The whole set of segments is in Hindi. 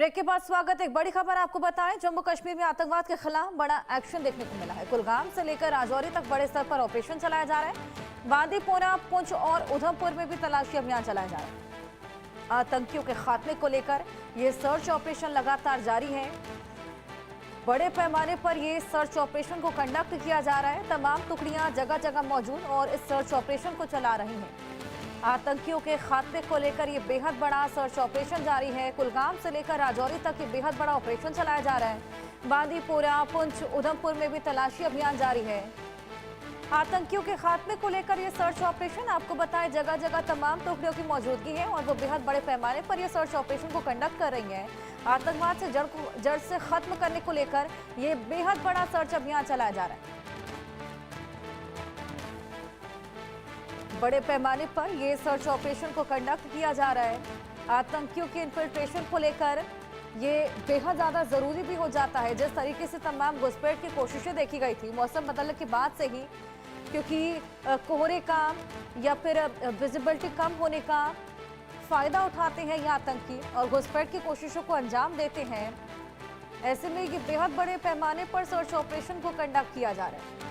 ब्रेक के बाद स्वागत। एक बड़ी खबर आपको बताएं, जम्मू कश्मीर में आतंकवाद के खिलाफ बड़ा एक्शन देखने को मिला है। कुलगाम से लेकर राजौरी तक बड़े स्तर पर ऑपरेशन चलाया जा रहा है। बांदीपोरा, पुंछ और उधमपुर में भी तलाशी अभियान चलाया जा रहा है। आतंकियों के खात्मे को लेकर ये सर्च ऑपरेशन लगातार जारी है। बड़े पैमाने पर ये सर्च ऑपरेशन को कंडक्ट किया जा रहा है। तमाम टुकड़ियां जगह जगह मौजूद और इस सर्च ऑपरेशन को चला रही हैं। आतंकियों के खात्मे को लेकर ये बेहद बड़ा सर्च ऑपरेशन जारी है। कुलगाम से लेकर राजौरी तक ये बेहद बड़ा ऑपरेशन चलाया जा रहा है। बांदीपोरा, पुंछ, उधमपुर में भी तलाशी अभियान जारी है। आतंकियों के खात्मे को लेकर ये सर्च ऑपरेशन, आपको बताएं, जगह जगह तमाम टुकड़ियों की मौजूदगी है और वो बेहद बड़े पैमाने पर ये सर्च ऑपरेशन को कंडक्ट कर रही है। आतंकवाद से जड़ से खत्म करने को लेकर ये बेहद बड़ा सर्च अभियान चलाया जा रहा है। बड़े पैमाने पर यह सर्च ऑपरेशन को कंडक्ट किया जा रहा है। आतंकियों के इन्फिल्ट्रेशन को लेकर ये बेहद ज़्यादा ज़रूरी भी हो जाता है। जिस तरीके से तमाम घुसपैठ की कोशिशें देखी गई थी मौसम बदलने के बाद से ही, क्योंकि कोहरे का या फिर विजिबिलिटी कम होने का फ़ायदा उठाते हैं ये आतंकी और घुसपैठ की कोशिशों को अंजाम देते हैं। ऐसे में ये बेहद बड़े पैमाने पर सर्च ऑपरेशन को कंडक्ट किया जा रहा है।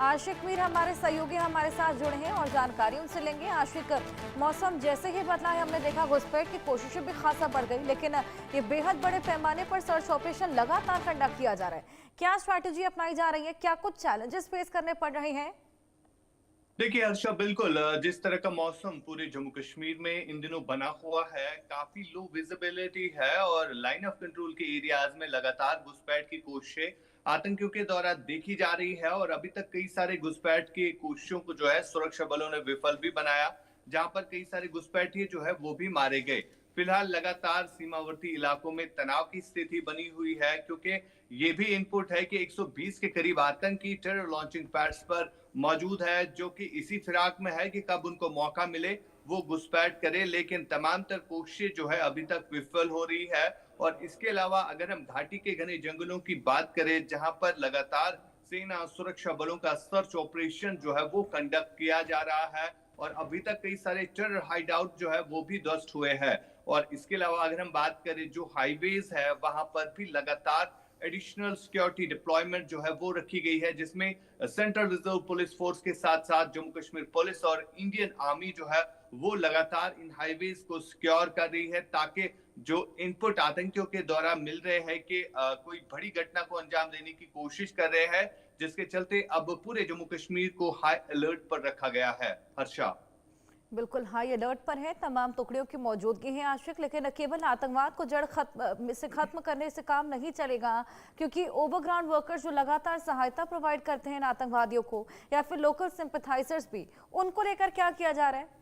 आशिक मीर हमारे सहयोगी हमारे साथ जुड़े हैं और जानकारी उनसे लेंगे। आशिक, मौसम जैसे ही बदला है, हमने देखा घुसपैठ की कोशिशें भी खासा बढ़ गई, लेकिन ये बेहद बड़े पैमाने पर सर्च ऑपरेशन लगातार कंडक्ट किया जा रहा है। क्या स्ट्रैटेजी अपनाई जा रही है, क्या कुछ चैलेंजेस फेस करने पड़ रहे हैं? देखिए हर्षा, बिल्कुल जिस तरह का मौसम पूरे जम्मू कश्मीर में इन दिनों बना हुआ है, काफी लो विजिबिलिटी है और लाइन ऑफ कंट्रोल के एरियाज में लगातार घुसपैठ की कोशिशें आतंकियों के द्वारा देखी जा रही है। और अभी तक कई सारे घुसपैठ की कोशिशों को जो है सुरक्षा बलों ने विफल भी बनाया, जहां पर कई सारे घुसपैठी जो है वो भी मारे गए। फिलहाल लगातार सीमावर्ती इलाकों में तनाव की स्थिति बनी हुई है, क्योंकि ये भी इनपुट है कि 120 के करीब आतंकी टेरर लॉन्चिंग पैड्स पर मौजूद है, जो कि इसी फिराक में है कि कब उनको मौका मिले वो घुसपैठ करे। लेकिन तमाम तर कोशिशें जो है अभी तक विफल हो रही है। और इसके अलावा अगर हम घाटी के घने जंगलों की बात करें, जहां पर लगातार सेना सुरक्षा बलों का सर्च ऑपरेशन जो है वो कंडक्ट किया जा रहा है और अभी तक कई सारे टेरर हाइडआउट जो है वो भी ध्वस्त हुए हैं। और इसके अलावा अगर हम बात करें जो हाईवेज है, वहां पर भी लगातार एडिशनल सिक्योरिटी डिप्लॉयमेंट जो है वो रखी गई है, जिसमें सेंट्रल रिजर्व पुलिस फोर्स के साथ साथ जम्मू कश्मीर पुलिस और इंडियन आर्मी जो है वो लगातार इन हाईवेज को सिक्योर कर रही है, ताकि जो इनपुट आतंकियों के द्वारा मिल रहे हैं कि कोई बड़ी घटना को अंजाम देने की कोशिश कर रहे हैं, जिसके चलते अब पूरे जम्मू कश्मीर को हाई अलर्ट पर रखा गया है। हर्षा, बिल्कुल हाई अलर्ट पर है, तमाम टुकड़ियों की मौजूदगी है आशिक, लेकिन केवल आतंकवाद को जड़ खत्म करने से काम नहीं चलेगा, क्योंकि ओवरग्राउंड वर्कर्स जो लगातार सहायता प्रोवाइड करते हैं आतंकवादियों को या फिर लोकल सिंपैथाइजर्स भी, उनको लेकर क्या किया जा रहा है?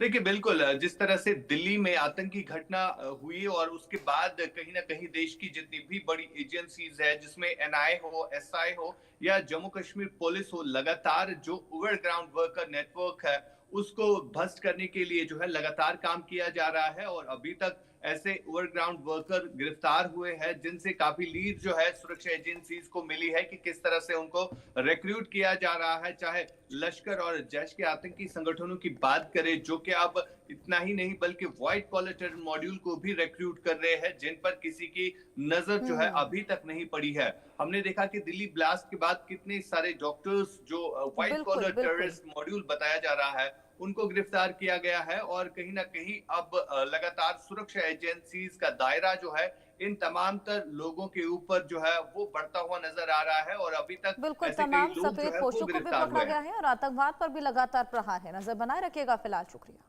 देखिए बिल्कुल जिस तरह से दिल्ली में आतंकी घटना हुई और उसके बाद कहीं ना कहीं देश की जितनी भी बड़ी एजेंसीज है, जिसमें एनआई हो, एसआई हो या जम्मू कश्मीर पुलिस हो, लगातार जो ओवरग्राउंड वर्कर नेटवर्क है उसको ध्वस्त करने के लिए जो है लगातार काम किया जा रहा है। और अभी तक ऐसे ओवरग्राउंड वर्कर गिरफ्तार हुए हैं, जिनसे काफी लीड जो है सुरक्षा एजेंसीज को मिली है कि किस तरह से उनको रिक्रूट किया जा रहा है। चाहे लश्कर और जैश के आतंकी संगठनों की बात करें, जो कि अब इतना ही नहीं बल्कि व्हाइट कॉलर टेरर मॉड्यूल को भी रिक्रूट कर रहे हैं, जिन पर किसी की नजर जो है अभी तक नहीं पड़ी है। हमने देखा कि दिल्ली ब्लास्ट के बाद कितने सारे डॉक्टर्स जो व्हाइट बिल्कुल कॉलर बिल्कुल। टेररिस्ट मॉड्यूल बताया जा रहा है, उनको गिरफ्तार किया गया है। और कहीं ना कहीं अब लगातार सुरक्षा एजेंसीज का दायरा जो है इन तमाम तर लोगों के ऊपर जो है वो बढ़ता हुआ नजर आ रहा है। और अभी तक बिल्कुल, ऐसे कई तमाम लोग जो सफेद है वो पोशों को भी गिरफ्तार पकड़ा हुए गया हैं। है और आतंकवाद पर भी लगातार प्रहार है। नजर बनाए रखिएगा। फिलहाल शुक्रिया।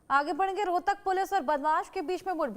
आगे बढ़ेंगे। रोहतक पुलिस और बदमाश के बीच में मुठभेड़